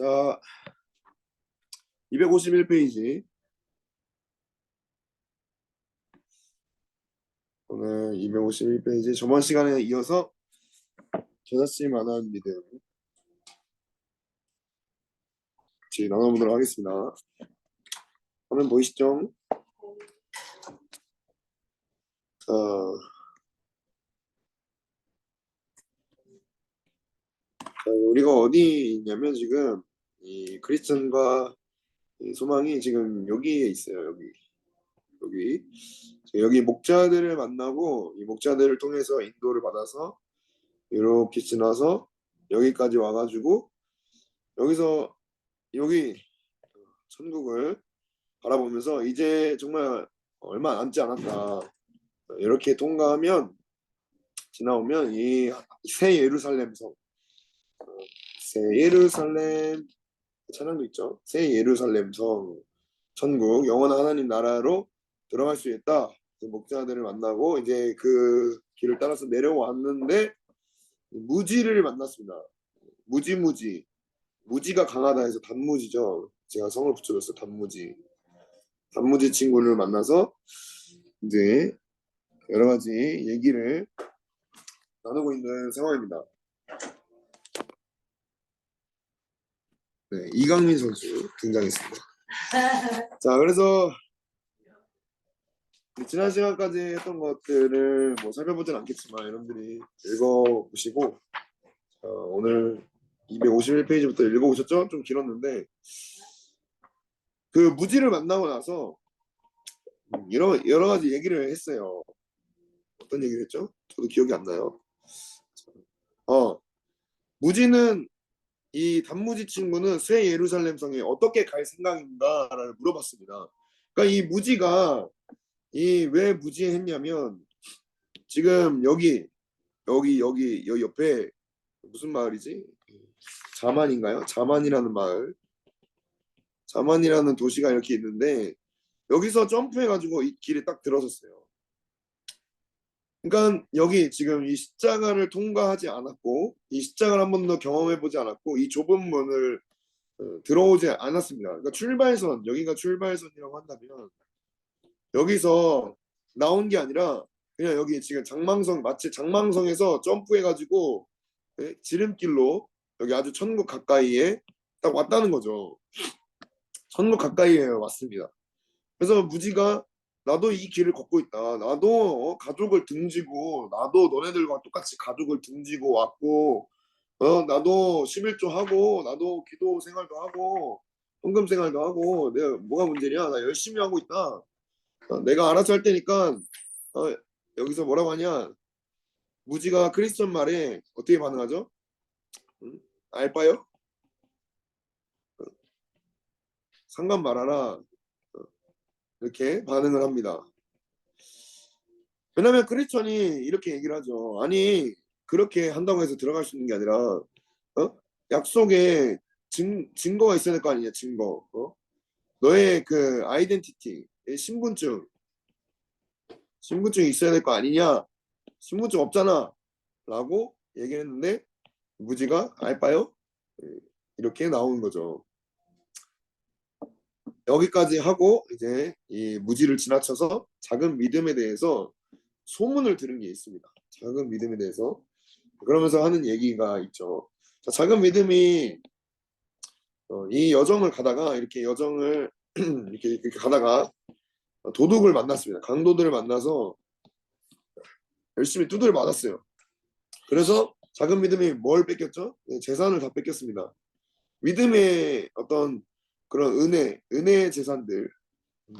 자, 251페이지. 오늘 251페이지 저번 시간에 이어서 저자씨 만화는 믿음 같이 나눠보도록 하겠습니다. 화면 보이시죠? 자, 우리가 어디 있냐면 지금 이 크리스천과 이 소망이 지금 여기에 있어요. 여기 목자들을 만나고 이 목자들을 통해서 인도를 받아서 이렇게 지나서 여기까지 와가지고 여기서 여기 천국을 바라보면서 이제 정말 얼마 남지 않았다. 이렇게 통과하면 지나오면 이 새 예루살렘 성, 새 예루살렘 찬양도 있죠. 새 예루살렘 성, 천국, 영원한 하나님 나라로 들어갈 수 있다. 그 목자들을 만나고 이제 그 길을 따라서 내려왔는데 무지를 만났습니다. 무지가 강하다 해서 단무지죠. 제가 성을 붙여줬어요. 단무지 친구를 만나서 이제 여러 가지 얘기를 나누고 있는 상황입니다. 네, 이강민 선수 등장했습니다. 자, 그래서 지난 시간까지 했던 것들을 뭐 살펴보진 않겠지만 여러분들이 읽어보시고 오늘 251페이지부터 읽어보셨죠? 좀 길었는데 그 무지를 만나고 나서 여러 가지 얘기를 했어요. 어떤 얘기를 했죠? 저도 기억이 안 나요. 무지는 이 단무지 친구는 새 예루살렘 성에 어떻게 갈 생각인가를 물어봤습니다. 그러니까 이 무지가 왜 무지했냐면 지금 여기 옆에 무슨 마을이지? 자만인가요? 자만이라는 도시가 이렇게 있는데 여기서 점프해가지고 이 길에 딱 들어섰어요. 그러니까 여기 지금 이 십자가를 통과하지 않았고 이 십자가를 한 번도 경험해보지 않았고 이 좁은 문을 들어오지 않았습니다. 그러니까 여기가 출발선이라고 한다면 여기서 나온 게 아니라 그냥 여기 지금 마치 장망성에서 점프해가지고 지름길로 여기 아주 천국 가까이에 딱 왔다는 거죠. 천국 가까이에 왔습니다. 그래서 무지가 나도 이 길을 걷고 있다. 나도 가족을 등지고 나도 너네들과 똑같이 가족을 등지고 왔고 나도 11조 하고 나도 기도 생활도 하고 헌금 생활도 하고 내가 뭐가 문제냐? 나 열심히 하고 있다. 내가 알아서 할 테니까 여기서 뭐라고 하냐? 무지가 크리스천 말에 어떻게 반응하죠? 알바요? 상관 말아라. 이렇게 반응을 합니다. 왜냐면 크리스천이 이렇게 얘기를 하죠. 아니 그렇게 한다고 해서 들어갈 수 있는 게 아니라 약속에 증거가 있어야 될 거 아니냐. 증거. 너의 그 아이덴티티, 신분증이 있어야 될 거 아니냐. 신분증 없잖아 라고 얘기를 했는데 무지가 알바요? 이렇게 나오는 거죠. 여기까지 하고 이제 이 무지를 지나쳐서 작은 믿음에 대해서 소문을 들은 게 있습니다. 작은 믿음에 대해서 그러면서 하는 얘기가 있죠. 자, 작은 믿음이 이 여정을 가다가 이렇게 이렇게 가다가 도둑을 만났습니다. 강도들을 만나서 열심히 두드려 맞았어요. 그래서 작은 믿음이 뭘 뺏겼죠? 재산을 다 뺏겼습니다. 믿음의 어떤 그런 은혜의 재산들,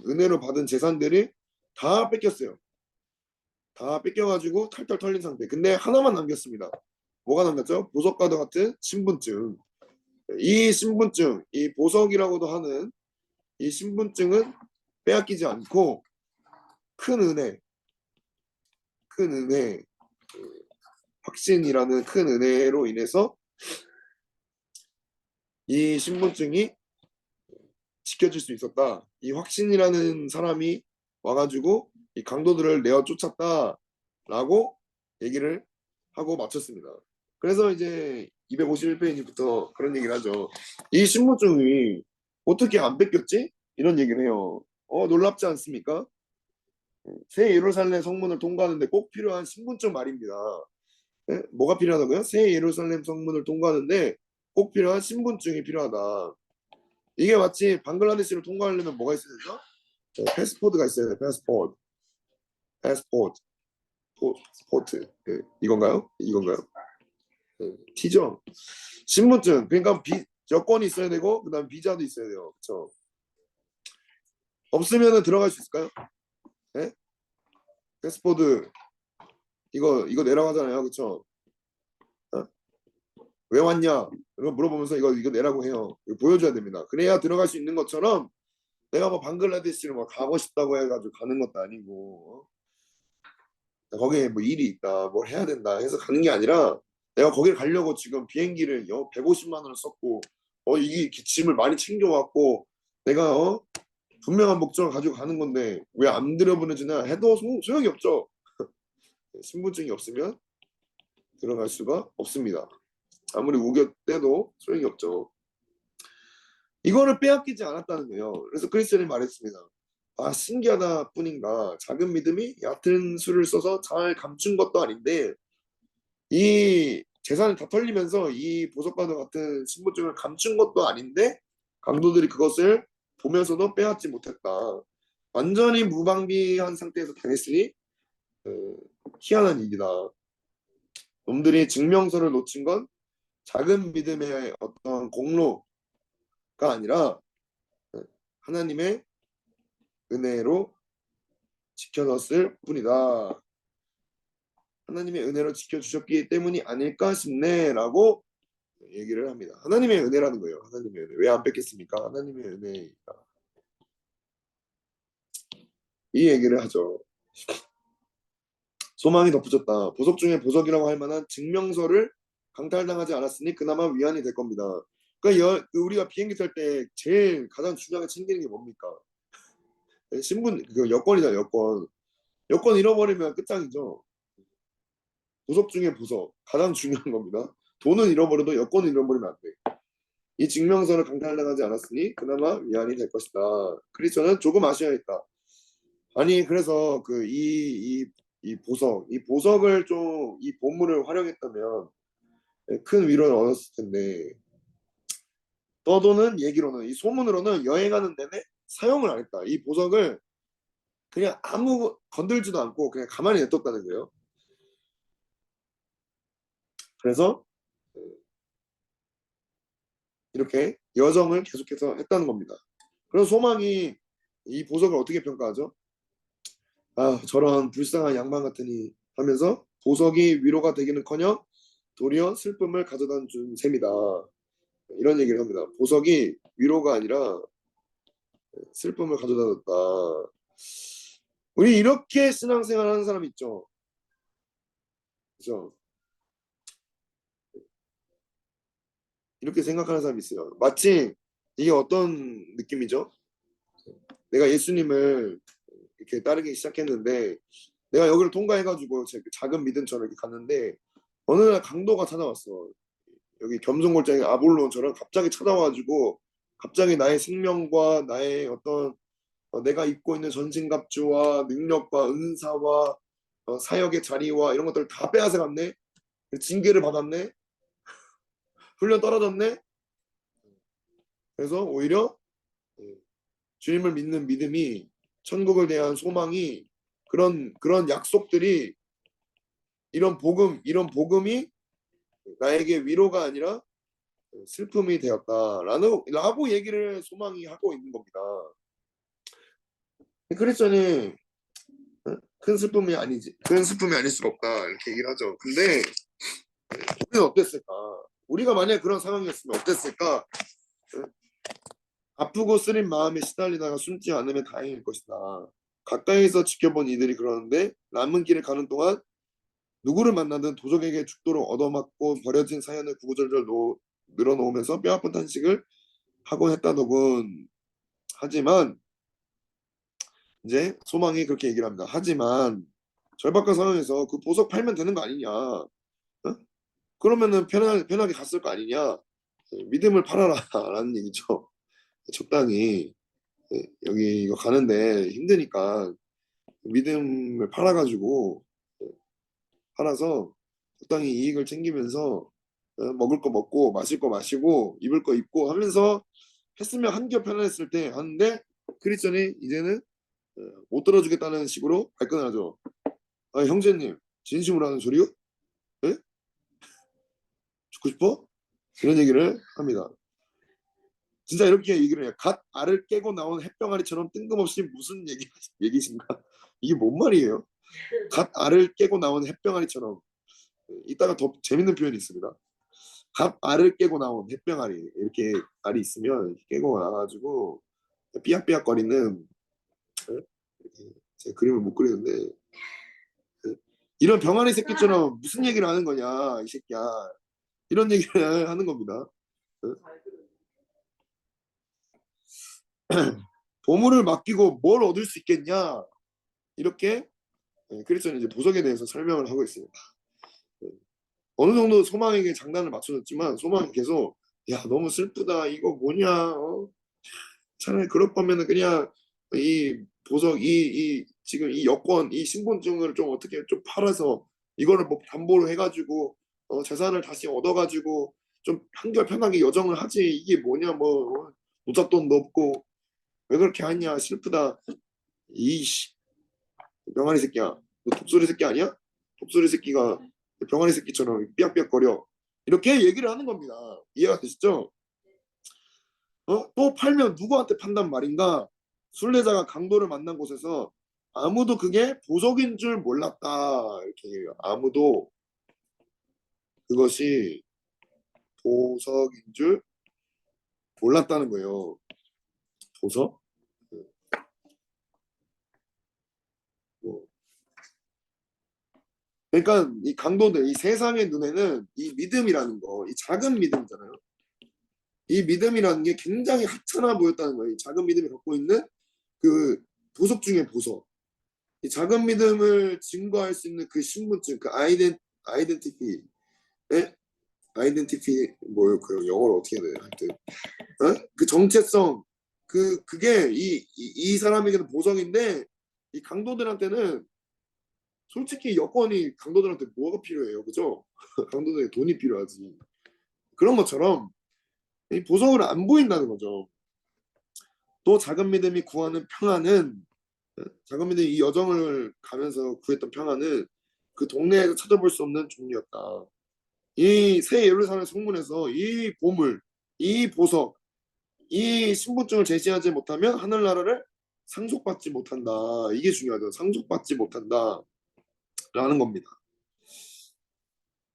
은혜로 받은 재산들이 다 뺏겼어요. 다 뺏겨가지고 탈탈 털린 상태. 근데 하나만 남겼습니다. 뭐가 남겼죠? 보석과도 같은 신분증. 이 신분증, 이 보석이라고도 하는 이 신분증은 빼앗기지 않고 큰 은혜, 확신이라는 큰 은혜로 인해서 이 신분증이 지켜질 수 있었다. 이 확신이라는 사람이 와가지고 이 강도들을 내어 쫓았다라고 얘기를 하고 마쳤습니다. 그래서 이제 251페이지부터 그런 얘기를 하죠. 이 신분증이 어떻게 안 뺏겼지? 이런 얘기를 해요. 놀랍지 않습니까? 새 예루살렘 성문을 통과하는데 꼭 필요한 신분증 말입니다. 네? 뭐가 필요하다고요? 새 예루살렘 성문을 통과하는데 꼭 필요한 신분증이 필요하다. 이게 마치 방글라데시를 통과하려면 뭐가 있어야 되죠? 패스포드가 있어야 돼요. 패스포드. 패스포드. 포트. 네. 이건가요? 이건가요? 네. T죠. 신분증. 그러니까 여권이 있어야 되고 그다음 비자도 있어야 돼요. 그렇죠? 없으면은 들어갈 수 있을까요? 네? 패스포드 이거 내라고 하잖아요. 그렇죠? 어? 왜 왔냐? 이거 물어보면서 이거 내라고 해요. 이거 보여줘야 됩니다. 그래야 들어갈 수 있는 것처럼 내가 뭐 방글라데시를 뭐 가고 싶다고 해가지고 가는 것도 아니고 거기에 뭐 일이 있다, 뭘 해야 된다 해서 가는 게 아니라 내가 거기를 가려고 지금 비행기를 150만 원을 썼고 이게 짐을 많이 챙겨왔고 내가 분명한 목적을 가지고 가는 건데 왜 안 들여보내주냐 해도 소용이 없죠. 신분증이 없으면 들어갈 수가 없습니다. 아무리 우겼대도 소용이 없죠. 이거를 빼앗기지 않았다는 거예요. 그래서 그리스도인이 말했습니다. 아 신기하다 뿐인가 작은 믿음이 얕은 수를 써서 잘 감춘 것도 아닌데 이 재산이 다 털리면서 이 보석과도 같은 신분증을 감춘 것도 아닌데 강도들이 그것을 보면서도 빼앗지 못했다. 완전히 무방비한 상태에서 당했으니 어, 희한한 일이다. 놈들이 증명서를 놓친 건 작은 믿음의 어떤 공로가 아니라 하나님의 은혜로 지켜졌을 뿐이다. 하나님의 은혜로 지켜주셨기 때문이 아닐까 싶네라고 얘기를 합니다. 하나님의 은혜라는 거예요. 하나님의 은혜. 왜 안 뺏겠습니까? 하나님의 은혜이다. 이 얘기를 하죠. 소망이 덧붙였다. 보석 중에 보석이라고 할 만한 증명서를 강탈당하지 않았으니 그나마 위안이 될 겁니다. 그러니까 우리가 비행기 탈 때 제일 가장 중요하게 챙기는 게 뭡니까? 신분, 그 여권이다, 여권. 여권 잃어버리면 끝장이죠. 보석 중에 보석. 가장 중요한 겁니다. 돈은 잃어버려도 여권을 잃어버리면 안 돼. 이 증명서를 강탈당하지 않았으니 그나마 위안이 될 것이다. 크리스천은 조금 아쉬워했다. 아니 그래서 이 보석, 이 보석을 좀 이 보물을 활용했다면 큰 위로를 얻었을 텐데 떠도는 얘기로는 이 소문으로는 여행하는 내내 사용을 안 했다. 이 보석을 그냥 아무 건들지도 않고 그냥 가만히 냅뒀다는 거예요. 그래서 이렇게 여정을 계속해서 했다는 겁니다. 그래서 소망이 이 보석을 어떻게 평가하죠? 아 저런 불쌍한 양반 같으니 하면서 보석이 위로가 되기는커녕 도리어 슬픔을 가져다 준 셈이다. 이런 얘기를 합니다. 보석이 위로가 아니라 슬픔을 가져다 줬다. 우리 이렇게 신앙생활 하는 사람 있죠. 그죠? 이렇게 생각하는 사람이 있어요. 마치 이게 어떤 느낌이죠? 내가 예수님을 이렇게 따르기 시작했는데 내가 여기를 통과해가지고 작은 믿음처럼 이렇게 갔는데 어느 날 강도가 찾아왔어. 여기 겸손골짜기 아볼론처럼 갑자기 찾아와가지고 갑자기 나의 생명과 나의 어떤 내가 입고 있는 전신갑주와 능력과 은사와 사역의 자리와 이런 것들을 다 빼앗아 갔네. 징계를 받았네. 훈련 떨어졌네. 그래서 오히려 주님을 믿는 믿음이 천국을 대한 소망이 그런 약속들이 이런 복음이 나에게 위로가 아니라 슬픔이 되었다라고 얘기를 소망이 하고 있는 겁니다. 크리스천이 큰 슬픔이 아니지. 큰 슬픔이 아닐 수가 없다. 이렇게 얘기를 하죠. 근데 우리는 어땠을까? 우리가 만약에 그런 상황이었으면 어땠을까? 아프고 쓰린 마음에 시달리다가 숨지 않으면 다행일 것이다. 가까이서 지켜본 이들이 그러는데 남은 길을 가는 동안 누구를 만나든 도적에게 죽도록 얻어맞고 버려진 사연을 구구절절 늘어놓으면서 뼈아픈 탄식을 하곤 했다더군. 하지만 이제 소망이 그렇게 얘기를 합니다. 하지만 절박한 상황에서 그 보석 팔면 되는 거 아니냐? 어? 그러면은 편하게 갔을 거 아니냐. 믿음을 팔아라 라는 얘기죠. 적당히 여기 이거 가는데 힘드니까 믿음을 팔아가지고 팔아서 적당히 이익을 챙기면서 먹을 거 먹고 마실 거 마시고 입을 거 입고 하면서 했으면 한결 편안했을 때 하는데 크리스천이 이제는 못 들어주겠다는 식으로 발끈하죠. 아 형제님 진심으로 하는 소리요? 예? 죽고 싶어? 이런 얘기를 합니다. 진짜 이렇게 얘기를 해요. 갓 알을 깨고 나온 햇병아리처럼 뜬금없이 무슨 얘기신가? 이게 뭔 말이에요? 갓 알을 깨고 나온 햇병아리처럼. 이따가 더 재밌는 표현이 있습니다. 갓 알을 깨고 나온 햇병아리 이렇게 알이 있으면 깨고 나가지고 삐약삐약거리는 제 그림을 못 그리는데 이런 병아리 새끼처럼 무슨 얘기를 하는 거냐 이 새끼야 이런 얘기를 하는 겁니다. 보물을 맡기고 뭘 얻을 수 있겠냐 이렇게 크리스천은 이제 보석에 대해서 설명을 하고 있습니다. 어느 정도 소망에게 장단을 맞춰줬지만 소망이 계속 야 너무 슬프다 이거 뭐냐 차라리 그럴 거면은 그냥 이 보석 이 지금 이 여권 이 신분증을 좀 어떻게 좀 팔아서 이거를 뭐 담보로 해가지고 재산을 다시 얻어가지고 좀 한결 편하게 여정을 하지 이게 뭐냐 뭐 노잣돈도 없고 왜 그렇게 하냐 슬프다 이씨 병아리 새끼야 너 독수리 새끼 아니야? 독수리 새끼가 병아리 새끼처럼 삐약삐약거려 이렇게 얘기를 하는 겁니다. 이해가 되시죠? 또 팔면 누구한테 판단 말인가? 순례자가 강도를 만난 곳에서 아무도 그게 보석인 줄 몰랐다 이렇게 얘기해요. 아무도 그것이 보석인 줄 몰랐다는 거예요. 보석? 뭐. 그러니까 이 강도들, 이 세상의 눈에는 이 믿음이라는 거, 이 작은 믿음이잖아요. 이 믿음이라는 게 굉장히 하찮아 보였다는 거예요. 이 작은 믿음이 갖고 있는 그 보석 중에 보석. 이 작은 믿음을 증거할 수 있는 그 신분증, 그 아이덴티티, 예? 아이덴티티 뭐요? 그 영어로 어떻게 해야 돼요? 하여튼 그 정체성, 그게 이 사람에게는 보석인데 이 강도들한테는 솔직히 여권이 강도들한테 뭐가 필요해요, 그죠? 강도들에 돈이 필요하지. 그런 것처럼 이 보석을 안 보인다는 거죠. 또 작은 믿음이 구하는 평안은 작은 믿음이 이 여정을 가면서 구했던 평안은 그 동네에서 찾아볼 수 없는 종류였다. 이 새 예루살렘 성문에서 이 보물, 이 보석, 이 신분증을 제시하지 못하면 하늘나라를 상속받지 못한다. 이게 중요하죠. 상속받지 못한다. 라는 겁니다.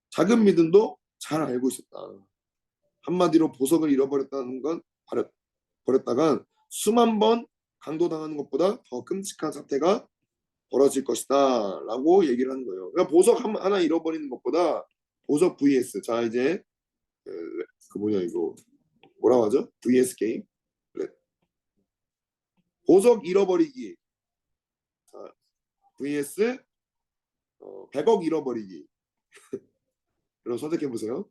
작은 믿음도 잘 알고 있었다. 한마디로 보석을 잃어버렸다는 건 버렸다간 수만 번 강도당하는 것보다 더 끔찍한 사태가 벌어질 것이다. 라고 얘기를 하는 거예요. 그러니까 보석 하나 잃어버리는 것보다 보석 vs 자 이제 그 뭐냐 이거 뭐라고 하죠? vs 게임 보석 잃어버리기 vs 100억 잃어버리기 이런 선택해 보세요.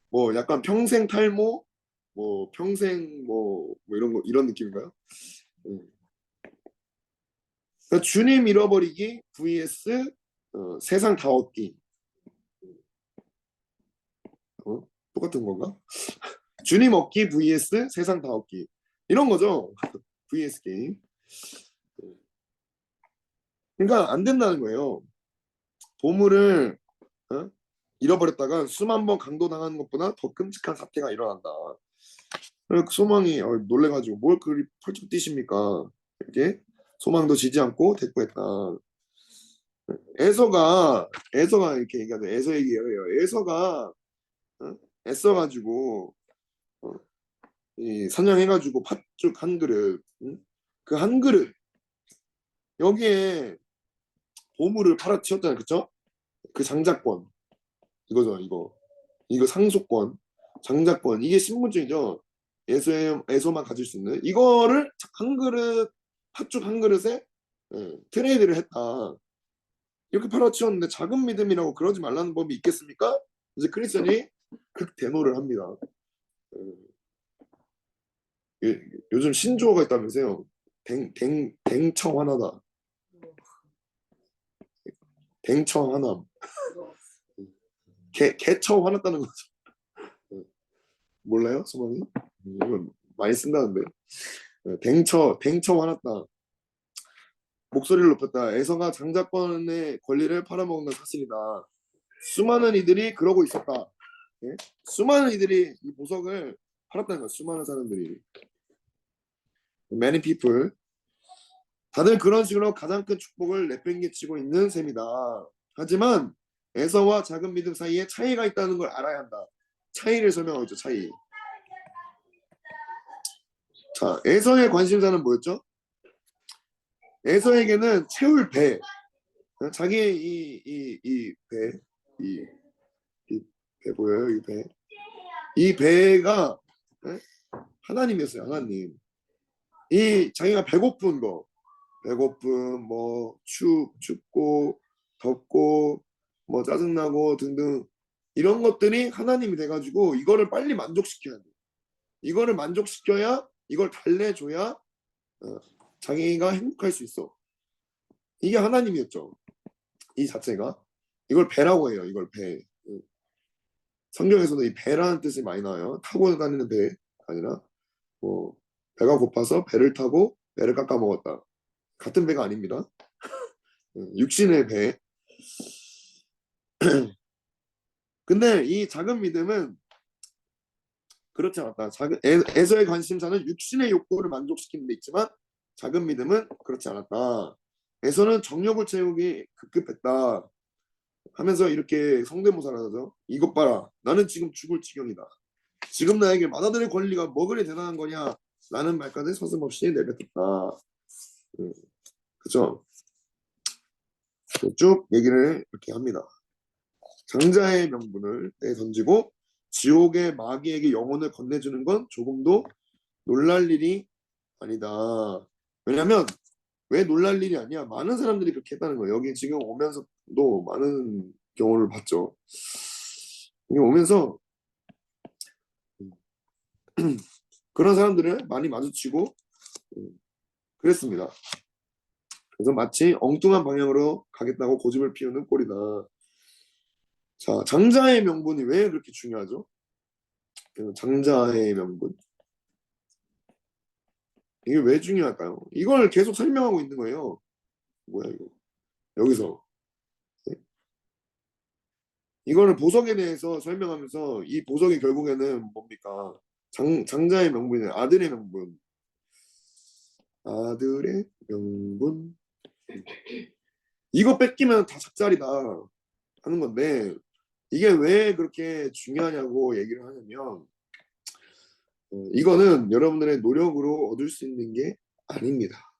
뭐 약간 평생 탈모 뭐 평생 뭐 이런 거 이런 느낌인가요? 그러니까 주님 잃어버리기 vs 세상 다 얻기 똑같은 건가? 주님 얻기 vs 세상 다 얻기 이런 거죠. vs 게임. 그러니까 안 된다는 거예요. 보물을 잃어버렸다가 수만 번 강도당하는 것보다 더 끔찍한 사태가 일어난다. 그래서 소망이 놀래가지고 뭘 그리 펄쩍 뛰십니까? 이렇게 소망도 지지 않고 대꾸했다. 에서가 이렇게 얘기하죠. 에서 얘기해요. 에서가 애써가지고 이 사냥해가지고 팥죽 한 그릇, 그 한 그릇 여기에 보물을 팔아치웠잖아요, 그쵸? 그 장자권 이거죠, 이거 상속권, 장자권 이게 신분증이죠. 에서만 가질 수 있는 이거를 한 그릇 팥죽 한 그릇에 트레이드를 했다. 이렇게 팔아치웠는데 작은 믿음이라고 그러지 말라는 법이 있겠습니까? 이제 크리스천이 극대노를 합니다. 요즘 신조어가 있다면서요. 댕청 하나다. 댕청 하나. 개처 화났다는 거죠. 몰라요, 소망이? 이건 많이 쓴다는데. 댕처 화났다. 목소리를 높였다. 애서가 장자권의 권리를 팔아먹는 건 사실이다. 수많은 이들이 그러고 있었다. 예? 수많은 이들이 이 보석을 팔았다는 거야. 수많은 사람들이. Many people. 다들 그런 식으로 가장 큰 축복을 내팽개치고 있는 셈이다. 하지만 에서와 작은 믿음 사이에 차이가 있다는 걸 알아야 한다. 차이를 설명하죠. 차이. 자, 에서의 관심사는 뭐였죠? 에서에게는 채울 배. 자기의 이 배, 이 배 보여요? 이 배. 이 배가 하나님이었어요. 하나님. 이 자기가 배고픈 거, 배고픔, 뭐 춥고 덥고 뭐 짜증나고 등등 이런 것들이 하나님이 돼가지고 이거를 빨리 만족시켜야 돼. 이거를 만족시켜야 이걸 달래줘야 자기가 행복할 수 있어. 이게 하나님이었죠. 이 자체가 이걸 배라고 해요. 이걸 배. 성경에서도 이 배라는 뜻이 많이 나와요. 타고 다니는 배 아니라 뭐 배가 고파서 배를 타고 배를 깎아 먹었다. 같은 배가 아닙니다. 육신의 배. 근데 이 작은 믿음은 그렇지 않았다. 에서의 관심사는 육신의 욕구를 만족시키는 데 있지만 작은 믿음은 그렇지 않았다. 에서는 정욕을 채우기 급급했다. 하면서 이렇게 성대모사를 하죠. 이것 봐라. 나는 지금 죽을 지경이다. 지금 나에게 받아들일 권리가 뭐 그리 대단한 거냐? 라는 말까지 서슴없이 내뱉었다. 그죠? 쭉 얘기를 이렇게 합니다. 장자의 명분을 내던지고 지옥의 마귀에게 영혼을 건네주는 건 조금도 놀랄 일이 아니다. 왜냐면 왜 놀랄 일이 아니야? 많은 사람들이 그렇게 했다는 거예요. 여기 지금 오면서도 많은 경우를 봤죠. 여기 오면서 그런 사람들을 많이 마주치고 그랬습니다. 그래서 마치 엉뚱한 방향으로 가겠다고 고집을 피우는 꼴이다. 자, 장자의 명분이 왜 그렇게 중요하죠? 장자의 명분. 이게 왜 중요할까요? 이걸 계속 설명하고 있는 거예요. 뭐야 이거? 여기서. 이거를 보석에 대해서 설명하면서 이 보석이 결국에는 뭡니까? 장자의 명분이 아들의 명분. 아들의 명분. 이거 뺏기면 다 작살이다 하는 건데 이게 왜 그렇게 중요하냐고 얘기를 하냐면 이거는 여러분들의 노력으로 얻을 수 있는 게 아닙니다.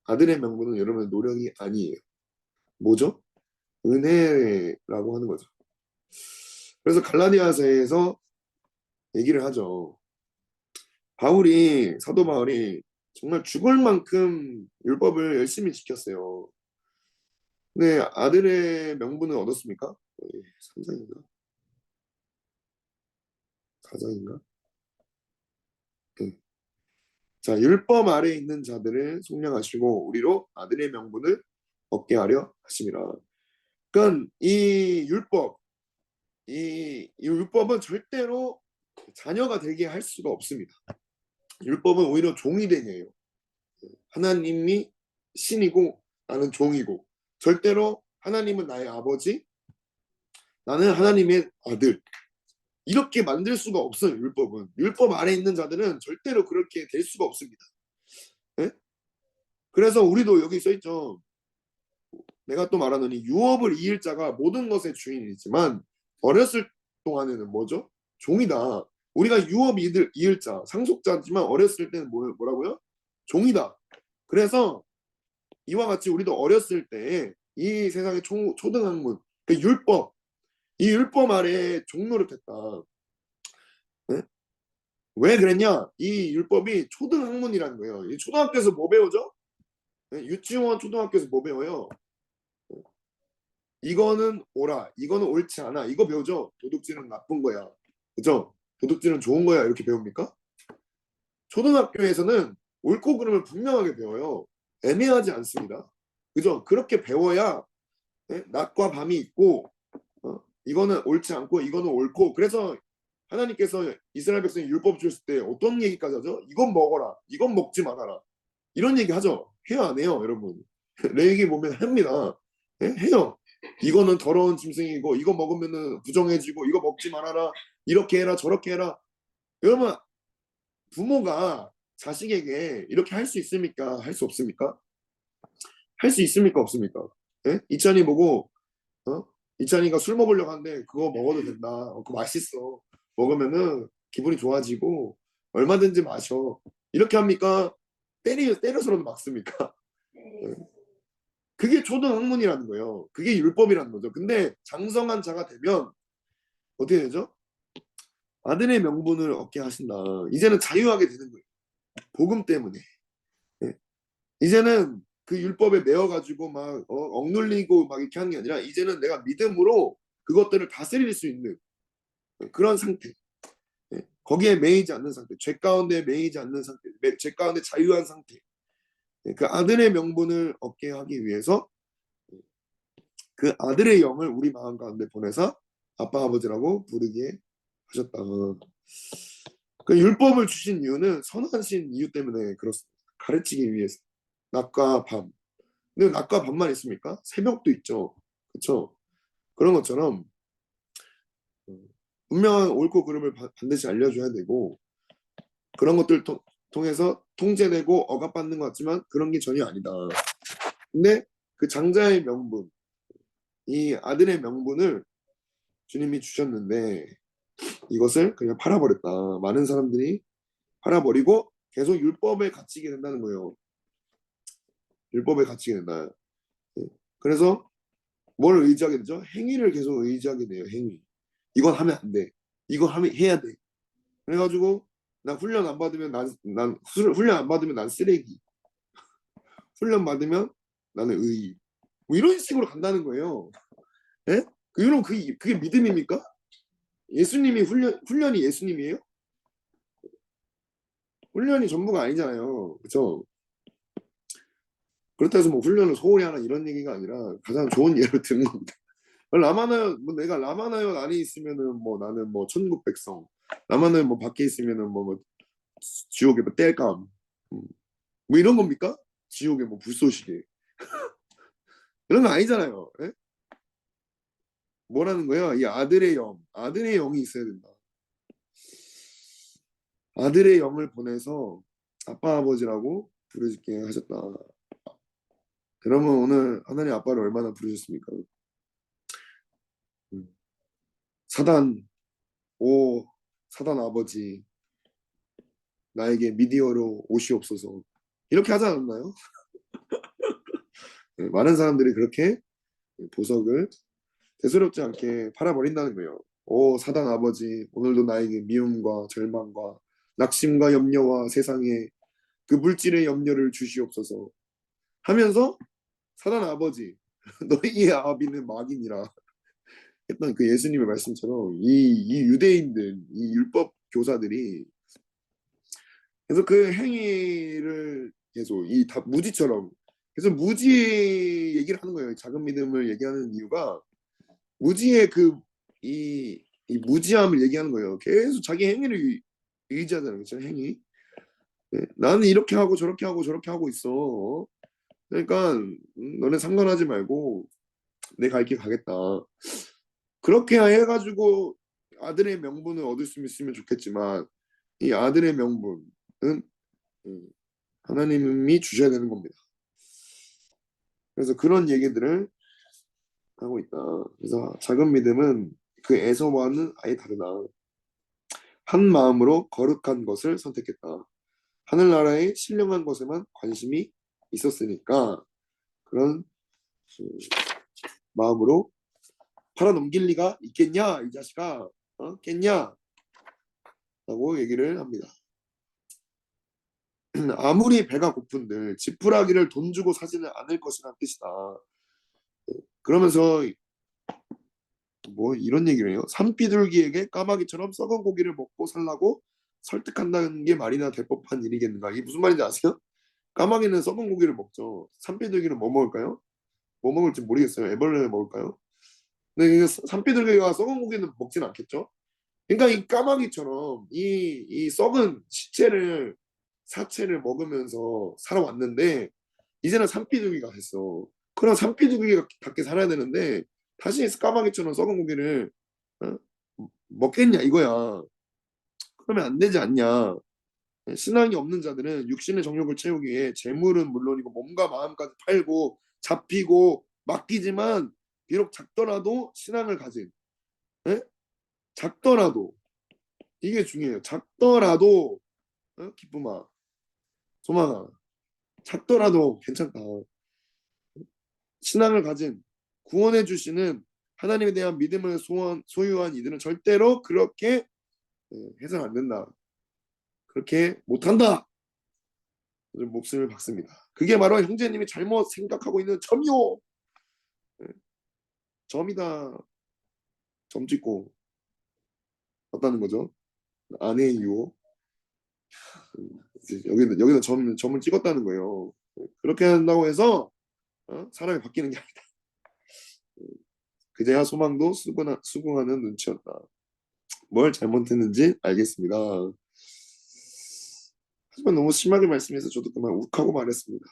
아들의 명분은 여러분의 노력이 아니에요. 뭐죠? 은혜라고 하는 거죠. 그래서 갈라디아서에서 얘기를 하죠. 사도 바울이 정말 죽을 만큼 율법을 열심히 지켰어요. 근데 아들의 명분을 얻었습니까? 3장인가? 4장인가? 네. 자, 율법 아래에 있는 자들을 속량하시고 우리로 아들의 명분을 얻게 하려 하심이라. 그러니까 이 율법은 절대로 자녀가 되게 할 수가 없습니다. 율법은 오히려 종이 되게 해요. 하나님이 신이고 나는 종이고 절대로 하나님은 나의 아버지, 나는 하나님의 아들 이렇게 만들 수가 없어요. 율법은. 율법 아래 있는 자들은 절대로 그렇게 될 수가 없습니다. 네? 그래서 우리도 여기 써있죠. 내가 또 말하노니 유업을 이을 자가 모든 것의 주인이지만 어렸을 동안에는 뭐죠? 종이다. 우리가 유업 이을 자, 상속자지만 어렸을 때는 뭐라고요? 종이다. 그래서 이와 같이 우리도 어렸을 때 이 세상의 초등학문, 그 이 율법 아래에 종노릇했다. 네? 왜 그랬냐? 이 율법이 초등학문이라는 거예요. 이 초등학교에서 뭐 배우죠? 유치원, 초등학교에서 뭐 배워요? 이거는 옳아, 이거는 옳지 않아. 이거 배우죠. 도둑질은 나쁜 거야. 그죠? 도둑질은 좋은 거야. 이렇게 배웁니까? 초등학교에서는 옳고 그름을 분명하게 배워요. 애매하지 않습니다. 그죠? 그렇게 배워야 낮과 밤이 있고 이거는 옳지 않고 이거는 옳고. 그래서 하나님께서 이스라엘 백성이 율법 주셨을 때 어떤 얘기까지 하죠? 이건 먹어라, 이건 먹지 말아라, 이런 얘기 하죠. 해요 안 해요 여러분? 레위기 보면 합니다. 해요. 이거는 더러운 짐승이고 이거 먹으면은 부정해지고 이거 먹지 말아라, 이렇게 해라 저렇게 해라. 여러분, 부모가 자식에게 이렇게 할 수 있습니까? 할 수 없습니까? 할 수 있습니까? 없습니까? 이찬이 보고 어? 이찬이가 술 먹으려고 하는데 그거 먹어도 된다. 그거 맛있어. 먹으면은 기분이 좋아지고 얼마든지 마셔. 이렇게 합니까? 때려서라도 막습니까? 그게 초등학문이라는 거예요. 그게 율법이라는 거죠. 근데 장성한 자가 되면 어떻게 되죠? 아들의 명분을 얻게 하신다. 이제는 자유하게 되는 거예요. 복음 때문에. 예. 이제는 그 율법에 매어가지고 막 억눌리고 막 이렇게 하는 게 아니라 이제는 내가 믿음으로 그것들을 다스릴 수 있는 그런 상태. 거기에 매이지 않는 상태. 죄 가운데 매이지 않는 상태. 죄 가운데 자유한 상태. 그 아들의 명분을 얻게 하기 위해서 그 아들의 영을 우리 마음 가운데 보내서 아빠 아버지라고 부르게 하셨다. 그 율법을 주신 이유는 선하신 이유 때문에 그렇습니다. 가르치기 위해서. 낮과 밤. 근데 낮과 밤만 있습니까? 새벽도 있죠. 그렇죠? 그런 것처럼 분명한 옳고 그름을 반드시 알려줘야 되고 그런 것들 통해서 통제되고 억압받는 것 같지만 그런 게 전혀 아니다. 근데 그 장자의 명분, 이 아들의 명분을 주님이 주셨는데 이것을 그냥 팔아버렸다. 많은 사람들이 팔아버리고 계속 율법에 갇히게 된다는 거예요. 율법에 갇히게 된다. 그래서 뭘 의지하게 되죠? 행위를 계속 의지하게 돼요. 행위. 이건 하면 안 돼. 이건 하면 해야 돼. 그래가지고 나 훈련 안 받으면 훈련 안 받으면 난 쓰레기. 훈련 받으면 나는 의의. 뭐 이런 식으로 간다는 거예요. 예? 여러분 그게 믿음입니까? 예수님이 훈련이 예수님이에요? 훈련이 전부가 아니잖아요. 그렇죠? 그렇다 해서 뭐 훈련을 소홀히 하나 이런 얘기가 아니라 가장 좋은 예를 든 겁니다. 라마나요, 뭐 내가 라마나요 안에 있으면은 뭐 나는 뭐 천국 백성, 라마나요 뭐 밖에 있으면은 뭐 지옥에 뭐 땔감, 뭐 이런 겁니까? 지옥에 뭐 불쏘시개 이런 거 아니잖아요. 예? 뭐라는 거야? 이 아들의 영, 아들의 영이 있어야 된다. 아들의 영을 보내서 아빠 아버지라고 부르게 하셨다. 그러면 오늘 하나님 아빠를 얼마나 부르셨습니까? 음. 사단, 오 사단 아버지, 나에게 미디어로 오시옵소서. 이렇게 하지 않았나요? 네, 많은 사람들이 그렇게 보석을 대수롭지 않게 팔아버린다는 거예요. 오 사단 아버지, 오늘도 나에게 미움과 절망과 낙심과 염려와 세상에 그 물질의 염려를 주시옵소서 하면서 사단 아버지, 너희의 아비는 마귀니라 했던 그 예수님의 말씀처럼 이 유대인들, 이 율법 교사들이 그래서 그 행위를 계속 이 다 무지처럼 그래서 무지 얘기를 하는 거예요. 작은 믿음을 얘기하는 이유가 무지의 이 무지함을 얘기하는 거예요. 계속 자기 행위를 의지하잖아요. 그렇죠? 행위. 네, 나는 이렇게 하고 저렇게 하고 저렇게 하고 있어. 그러니까 너네 상관하지 말고 내 갈 길 가겠다. 그렇게 해가지고 아들의 명분을 얻을 수 있으면 좋겠지만 이 아들의 명분은 하나님이 주셔야 되는 겁니다. 그래서 그런 얘기들을 하고 있다. 그래서 작은 믿음은 그 에서와는 아예 다르다. 한 마음으로 거룩한 것을 선택했다. 하늘나라의 신령한 것에만 관심이 있었으니까 그런 마음으로 팔아넘길 리가 있겠냐 이 자식아, 겠냐 라고 얘기를 합니다. 아무리 배가 고픈들 지푸라기를 돈 주고 사지는 않을 것이란 뜻이다. 그러면서 뭐 이런 얘기를 해요. 산비둘기에게 까마귀처럼 썩은 고기를 먹고 살라고 설득한다는 게 말이나 될 법한 일이겠는가. 이게 무슨 말인지 아세요? 까마귀는 썩은 고기를 먹죠. 산비둘기는 뭐 먹을까요? 뭐 먹을지 모르겠어요. 애벌레를 먹을까요? 근데 이게 산비둘기가 썩은 고기는 먹진 않겠죠? 그러니까 이 까마귀처럼 이 썩은 사체를 먹으면서 살아왔는데 이제는 산비둘기가 됐어. 그럼 산비둘기가 밖에 살아야 되는데 다시 까마귀처럼 썩은 고기를 어? 먹겠냐 이거야. 그러면 안 되지 않냐. 신앙이 없는 자들은 육신의 정욕을 채우기 위해 재물은 물론이고 몸과 마음까지 팔고 잡히고 맡기지만 비록 작더라도 신앙을 가진 예? 작더라도 이게 중요해요. 작더라도 기쁨아 소망아 작더라도 괜찮다. 신앙을 가진 구원해 주시는 하나님에 대한 믿음을 소유한 이들은 절대로 그렇게 해서는 안 된다. 그렇게 못한다. 목숨을 박습니다. 그게 바로 형제님이 잘못 생각하고 있는 점이요. 점이다. 점 찍고 왔다는 거죠. 아내의 유혹. 여기다 점을 찍었다는 거예요. 그렇게 한다고 해서 사람이 바뀌는 게 아니다. 그제야 소망도 수긍하는 눈치였다. 뭘 잘못했는지 알겠습니다. 하지만 너무 심하게 말씀해서 저도 그만 욱하고 말했습니다.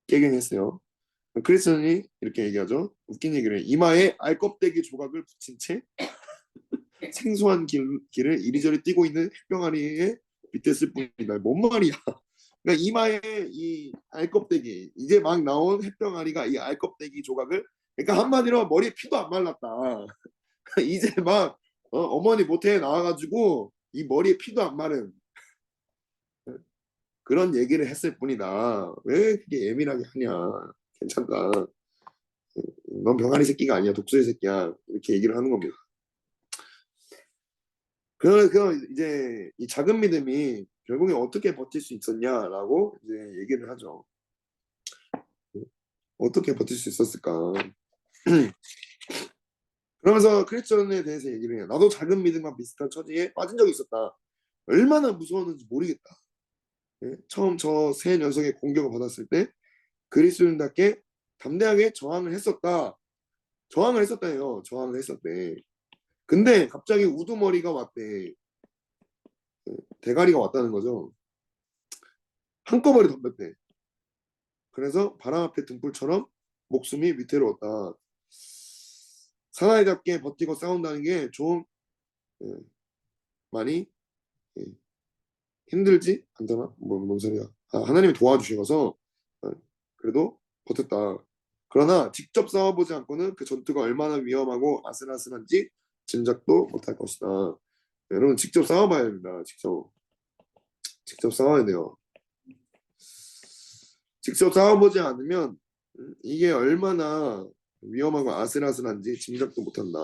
깨갱했어요. 크리스천이 이렇게 얘기하죠. 웃긴 얘기를 해. 이마에 알껍데기 조각을 붙인 채 생소한 길을 이리저리 뛰고 있는 햇병아리에 밑했을 뿐이다. 뭔 말이야. 그러니까 이마에 이 알껍데기 이제 막 나온 햇병아리가 이 알껍데기 조각을 그러니까 한마디로 머리에 피도 안 말랐다. 이제 막 어머니 모태에 나와가지고 이 머리에 피도 안 마른 그런 얘기를 했을 뿐이다. 왜 그게 예민하게 하냐. 괜찮다. 넌 병아리 새끼가 아니야. 독수리 새끼야. 이렇게 얘기를 하는 겁니다. 이제 이 작은 믿음이 결국에 어떻게 버틸 수 있었냐라고 이제 얘기를 하죠. 어떻게 버틸 수 있었을까? 그러면서 크리스천에 대해서 얘기를 해요. 나도 작은 믿음과 비슷한 처지에 빠진 적이 있었다. 얼마나 무서웠는지 모르겠다. 처음 저 세 녀석의 공격을 받았을 때 그리스도인답게 담대하게 저항을 했었다. 저항을 했었다요. 저항을 했었대. 근데 갑자기 우두머리가 왔대. 대가리가 왔다는 거죠. 한꺼번에 덤볐대. 그래서 바람 앞에 등불처럼 목숨이 위태로웠다. 사나이 잡게 버티고 싸운다는 게 좀 많이 힘들지 않잖아. 뭔 소리야. 하나님이 도와주셔서 그래도 버텼다. 그러나 직접 싸워보지 않고는 그 전투가 얼마나 위험하고 아슬아슬한지 짐작도 못할 것이다. 여러분 직접 싸워봐야 됩니다. 직접 싸워야 돼요. 직접 싸워보지 않으면 이게 얼마나 위험하고 아슬아슬한지 짐작도 못한다.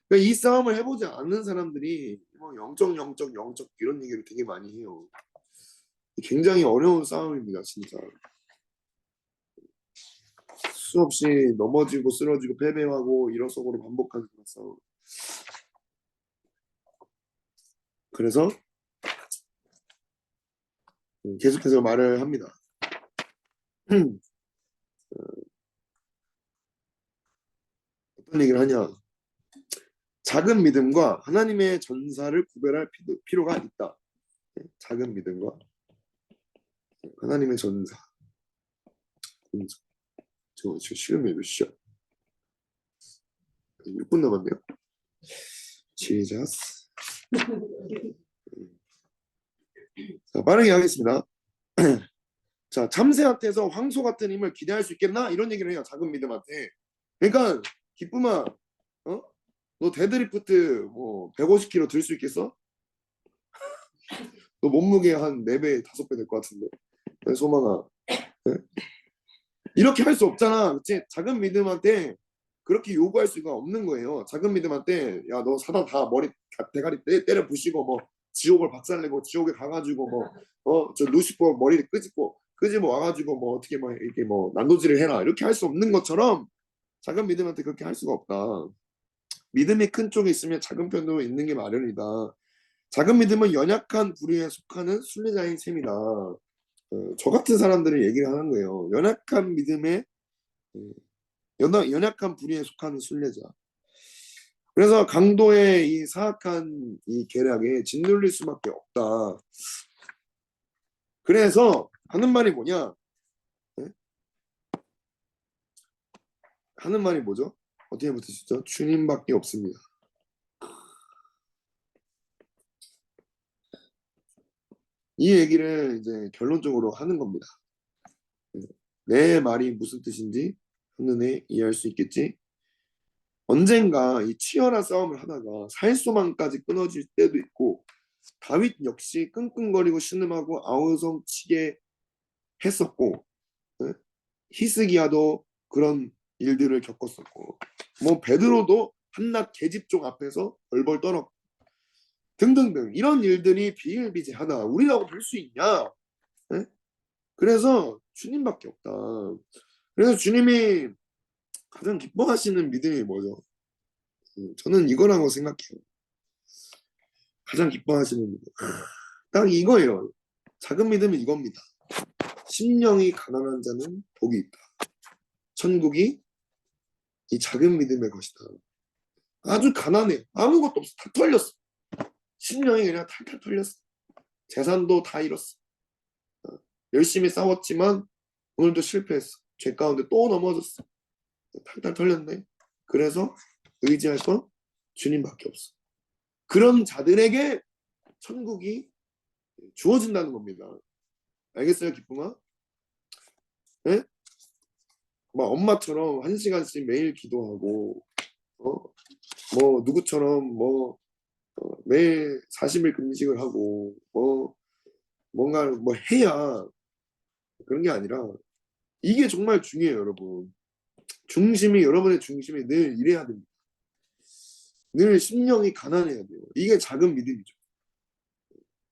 그러니까 이 싸움을 해보지 않는 사람들이 뭐 영적 이런 얘기를 되게 많이 해요. 굉장히 어려운 싸움입니다, 진짜. 수없이 넘어지고 쓰러지고 패배하고 일어서고로 반복하는 그런 싸움. 그래서 계속해서 말을 합니다. 어떤 얘기를 하냐? 작은 믿음과 하나님의 전사를 구별할 필요가 있다. 작은 믿음과 하나님의 전사. 저 지금 시간이 몇 시야? 6분 남았네요. 지저스. 자, 빠르게 하겠습니다. 자, 참새한테서 황소 같은 힘을 기대할 수 있겠나? 이런 얘기를 해요. 작은 믿음한테. 그러니까 기쁨아, 너 데드리프트 뭐 150kg 들 수 있겠어? 너 몸무게 한 4배, 5배 될 것 같은데. 소망아. 네? 이렇게 할 수 없잖아. 그치? 작은 믿음한테 그렇게 요구할 수가 없는 거예요. 작은 믿음한테 야, 너 사다 다 머리 대가리 때려 부시고 뭐 지옥을 박살내고 지옥에 가가지고 뭐 저 루시퍼 머리를 끄집어 와가지고 뭐 어떻게 뭐 이렇게 뭐 난도질을 해라 이렇게 할 수 없는 것처럼 작은 믿음한테 그렇게 할 수가 없다. 믿음이 큰 쪽에 있으면 작은 편도 있는 게 마련이다. 작은 믿음은 연약한 부류에 속하는 순례자인 셈이다. 저 같은 사람들이 얘기를 하는 거예요. 연약한 믿음에 연약한 부류에 속하는 순례자. 그래서 강도의 이 사악한 이 계략에 짓눌릴 수밖에 없다. 그래서 하는 말이 뭐냐? 네? 하는 말이 뭐죠? 어떻게 붙으시죠? 주님밖에 없습니다. 이 얘기를 이제 결론적으로 하는 겁니다. 내 말이 무슨 뜻인지 한눈에 이해할 수 있겠지? 언젠가 이 치열한 싸움을 하다가 살소망까지 끊어질 때도 있고 다윗 역시 끙끙거리고 신음하고 아우성치게 했었고 히스기야도 그런 일들을 겪었었고 뭐 베드로도 한낱 계집종 앞에서 벌벌 떨었고 등등등 이런 일들이 비일비재하다. 우리라고 볼 수 있냐? 네? 그래서 주님밖에 없다. 그래서 주님이 가장 기뻐하시는 믿음이 뭐죠? 저는 이거라고 생각해요. 가장 기뻐하시는 믿음. 딱 이거예요. 작은 믿음은 이겁니다. 심령이 가난한 자는 복이 있다. 천국이 이 작은 믿음의 것이다. 아주 가난해. 아무것도 없어. 다 털렸어. 심령이 그냥 탈탈 털렸어. 재산도 다 잃었어. 열심히 싸웠지만 오늘도 실패했어. 죄 가운데 또 넘어졌어. 탈탈 털렸네. 그래서 의지할 건 주님밖에 없어. 그런 자들에게 천국이 주어진다는 겁니다. 알겠어요, 기쁨아? 네? 막 엄마처럼 1시간씩 매일 기도하고, 뭐 누구처럼 매일 40일 금식을 하고, 뭔가 뭐 해야 그런 게 아니라 이게 정말 중요해요, 여러분. 여러분의 중심이 늘 이래야 됩니다. 늘 심령이 가난해야 돼요. 이게 작은 믿음이죠.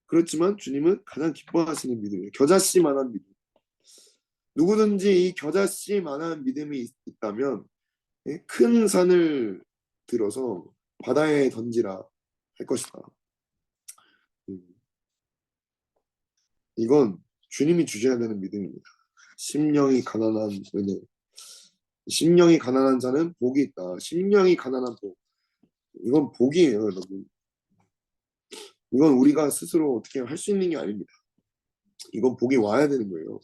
그렇지만 주님은 가장 기뻐하시는 믿음이에요. 겨자씨만한 믿음. 누구든지 이 겨자씨만한 믿음이 있다면 큰 산을 들어서 바다에 던지라 할 것이다. 이건 주님이 주셔야 되는 믿음입니다. 심령이 가난한 은혜. 심령이 가난한 자는 복이 있다. 심령이 가난한 복. 이건 복이에요, 여러분. 이건 우리가 스스로 어떻게 할 수 있는 게 아닙니다. 이건 복이 와야 되는 거예요.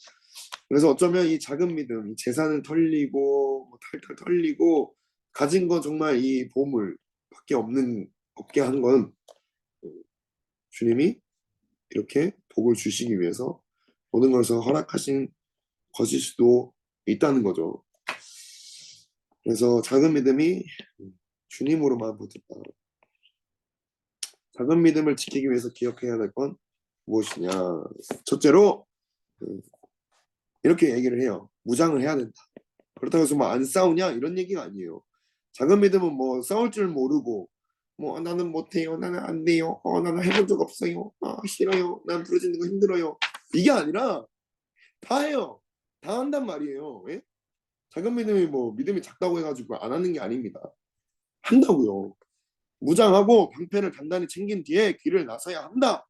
그래서 어쩌면 이 작은 믿음, 이 재산을 털리고 탈탈 털리고 가진 건 정말 이 보물 밖에 없게 한 건 주님이 이렇게 복을 주시기 위해서 모든 것을 허락하신 것일 수도 있다는 거죠. 그래서 작은 믿음이 주님으로만 붙었다. 작은 믿음을 지키기 위해서 기억해야 될 건 무엇이냐? 첫째로 이렇게 얘기를 해요. 무장을 해야 된다. 그렇다고 해서 뭐 안 싸우냐 이런 얘기가 아니에요. 작은 믿음은 뭐 싸울 줄 모르고 뭐 나는 못해요, 나는 안 돼요, 나는 해본 적 없어요, 싫어요, 난 부러지는 거 힘들어요. 이게 아니라 다 해요. 다 한단 말이에요. 예? 작은 믿음이 뭐 믿음이 작다고 해가지고 안 하는 게 아닙니다. 한다고요. 무장하고 방패를 단단히 챙긴 뒤에 길을 나서야 한다.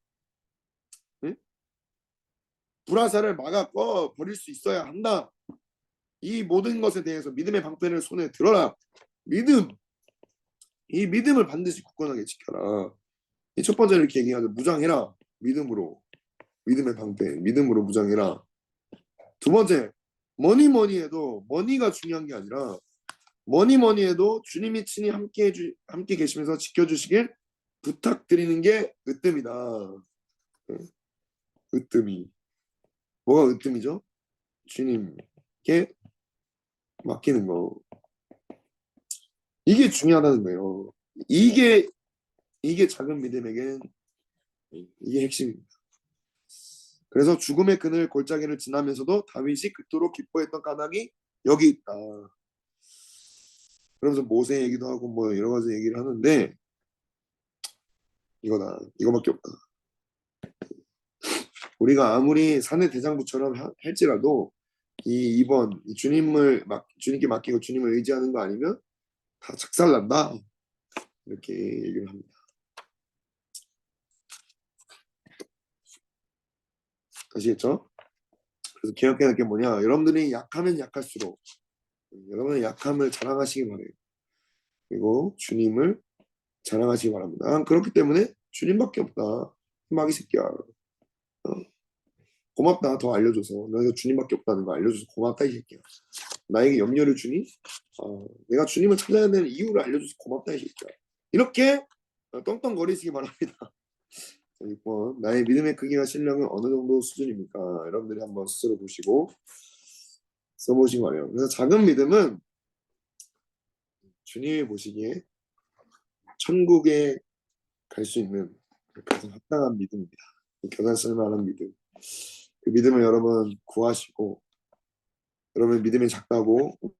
예? 불화살을 막아 꺼 버릴 수 있어야 한다. 이 모든 것에 대해서 믿음의 방패를 손에 들어라. 믿음. 이 믿음을 반드시 굳건하게 지켜라. 이 첫 번째 이렇게 얘기하죠. 무장해라. 믿음으로. 믿음의 방패. 믿음으로 무장해라. 두 번째. 뭐니 해도 머니가 중요한 게 아니라 뭐니 해도 주님이 친히 함께 계시면서 지켜주시길 부탁드리는 게 으뜸이다. 으뜸이. 뭐가 으뜸이죠? 주님께 맡기는 거. 이게 중요하다는 거예요. 이게 작은 믿음에겐 이게 핵심입니다. 그래서 죽음의 그늘 골짜기를 지나면서도 다윗이 그토록 기뻐했던 까닭이 여기 있다. 그러면서 모세 얘기도 하고 뭐 여러 가지 얘기를 하는데 이거다. 이거밖에 없다. 우리가 아무리 사내 대장부처럼 할지라도 이 2번 주님께 맡기고 주님을 의지하는 거 아니면 다 작살난다. 이렇게 얘기를 합니다. 아시겠죠? 그래서 기억해야 할 게 뭐냐? 여러분들이 약하면 약할수록 여러분의 약함을 자랑하시기 바래요. 그리고 주님을 자랑하시기 바랍니다. 그렇기 때문에 주님밖에 없다. 마귀 새끼야. 고맙다. 더 알려줘서. 너희가 주님밖에 없다는 거 알려줘서 고맙다 이 새끼야. 나에게 염려를 주니 내가 주님을 찾아야 되는 이유를 알려줘서 고맙다 이 새끼야. 이렇게 떵떵거리시기 바랍니다. 6번 나의 믿음의 크기와 신령은 어느 정도 수준입니까? 여러분들이 한번 스스로 보시고 써보시기 바래요. 그래서 작은 믿음은 주님이 보시기에 천국에 갈 수 있는 가장 합당한 믿음입니다. 교단 쓸만한 믿음. 그 믿음을 여러분 구하시고 여러분 믿음이 작다고